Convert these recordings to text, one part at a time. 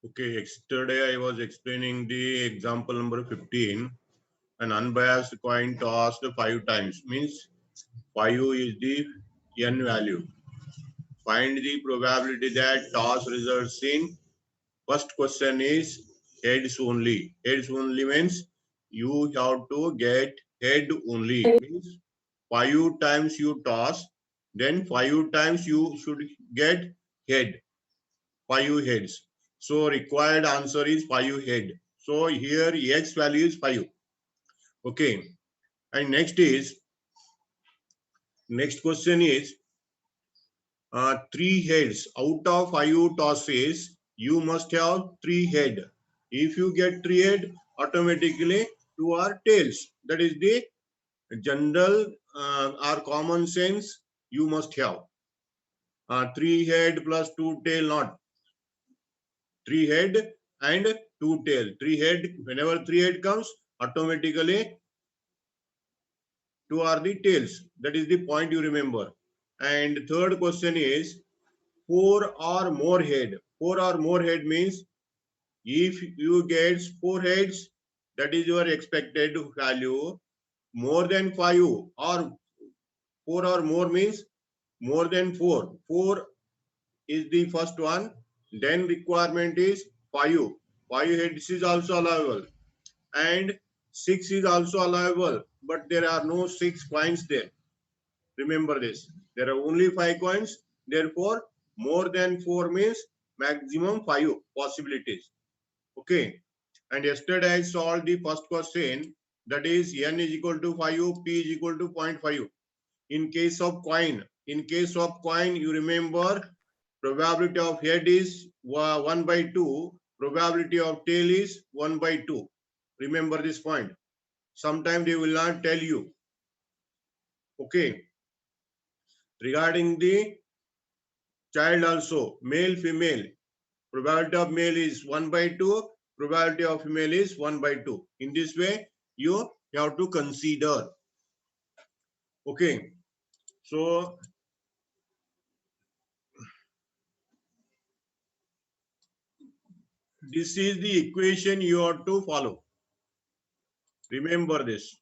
Okay, yesterday I was explaining the example number 15. An unbiased coin tossed 5 times means 5 is the n value. Find the probability that toss results in. First question is heads only. Heads only means you have to get head only. Means 5 times you toss, then 5 times you should get head. 5 heads. So required answer is 5 head. So here x value is 5. Okay. And next question is 3 heads. Out of 5 tosses, you must have 3 head. If you get 3 head, automatically 2 are tails. That is the general or common sense you must have. 3 head plus 2 tail, not 3 head and 2 tail. 3 head, whenever 3 head comes, automatically 2 are the tails. That is the point you remember. And third question is 4 or more head. 4 or more head means if you get 4 heads, that is your expected value. More than 5 or 4 or more means more than 4. 4 is the first one. Then requirement is 5. 5 heads is also allowable. And 6 is also allowable. But there are no 6 coins there. Remember this. There are only 5 coins. Therefore, more than 4 means maximum 5 possibilities. Okay. And yesterday I solved the first question, that is n is equal to 5, p is equal to 0.5. In case of coin, you remember probability of head is 1 by 2, probability of tail is 1 by 2. Remember this point. Sometimes they will not tell you. Okay. Regarding the child also, male, female, probability of male is 1 by 2, probability of female is 1 by 2. In this way, you have to consider. Okay. So, this is the equation you have to follow. Remember this.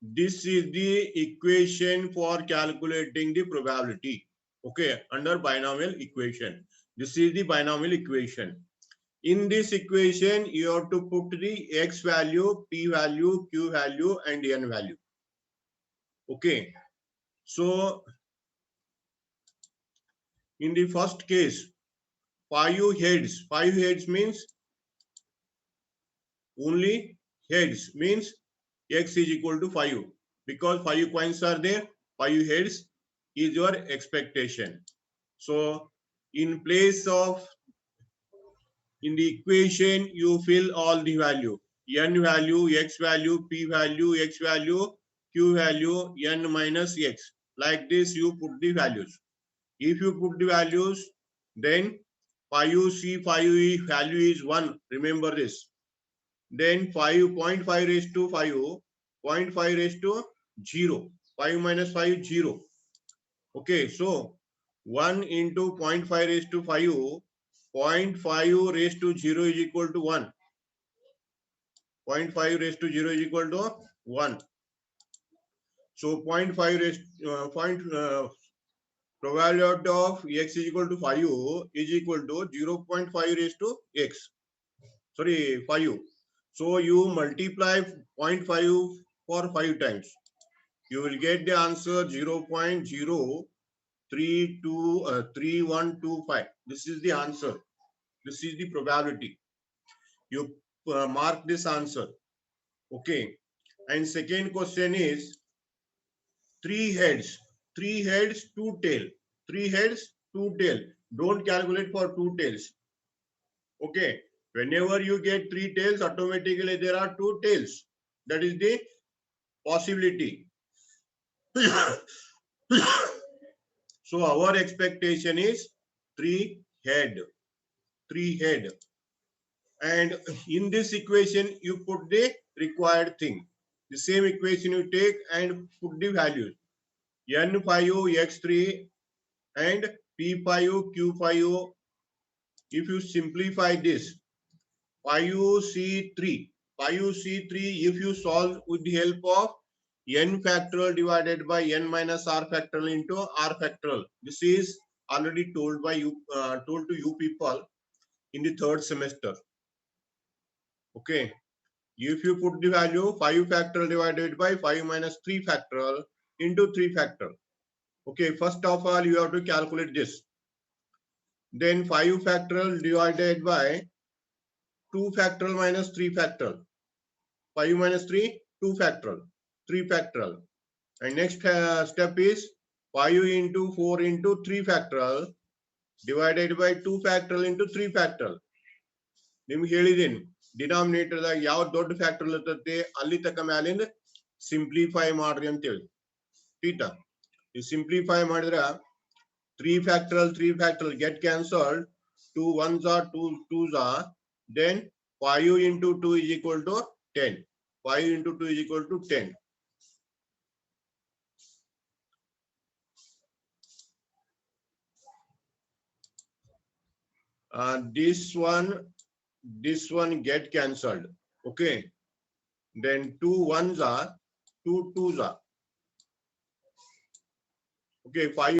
This is the equation for calculating the probability. Okay, under binomial equation. This is the binomial equation. In this equation, you have to put the x value, p value, q value, and n value. Okay. So, in the first case, 5 heads. 5 heads means only heads means x is equal to 5. Because 5 coins are there, 5 heads is your expectation. So, in place of, in the equation, you fill all the value. N value, x value, p value, x value, q value, n minus x. Like this, you put the values. If you put the values, then 5c 5 value is 1. Remember this. Then 5.5 raised to 5, 0.5 raised to 0. 5 minus 5, 0. Okay, so 1 into 0.5 raised to 5, 0.5 raised to 0 is equal to 1. 0.5 raised to 0 is equal to 1. So 0.5 raised probability of x is equal to 5 is equal to 0.5 raised to x. Sorry, 5. So you multiply 0.5 for 5 times. You will get the answer 0.03125. This is the answer. This is the probability. You mark this answer. Okay. And second question is 3 heads. 3 heads, 2 tail. 3 heads, 2 tail. Don't calculate for 2 tails. Okay. Whenever you get 3 tails, automatically there are 2 tails. That is the possibility. So our expectation is 3 head. 3 head. And in this equation, you put the required thing. The same equation you take and put the values. N5, X3 and P5, Q5. If you simplify this, 5C3, 5C3, if you solve with the help of n factorial divided by n minus r factorial into r factorial. This is already told by you, told to you people in the third semester. Okay. If you put the value 5 factorial divided by 5 minus 3 factorial into 3 factorial. Okay, first of all, you have to calculate this. Then 5 factorial divided by 2 factorial minus 3 factorial. 5 minus 3, 2 factorial, 3 factorial. And next step is 5 into 4 into 3 factorial divided by 2 factorial into 3 factorial. ನಿಮ್ಗೆ ಹೇಳಿದ್ದೀನಿ ಡಿನಾಮಿನೇಟರ್ದಾಗ ಯಾವ ದೊಡ್ಡ factor ಇರ್ತೈತಿ ಅಲ್ಲಿ ತಕ್ಕ ಮ್ಯಾಲಿಂದ simplify ಮಾಡ್ರಿ ಅಂತೇಳಿ ಟೀಟಾ ಈ ಸಿಂಪ್ಲಿಫೈ ಮಾಡಿದ್ರ 3 factorial get cancelled, 2 ones are 2 twos are, then 5 into 2 is equal to 10. 5 into 2 is equal to 10. This one get cancelled. Okay. Then 2 ones are 2 twos are. Okay, 5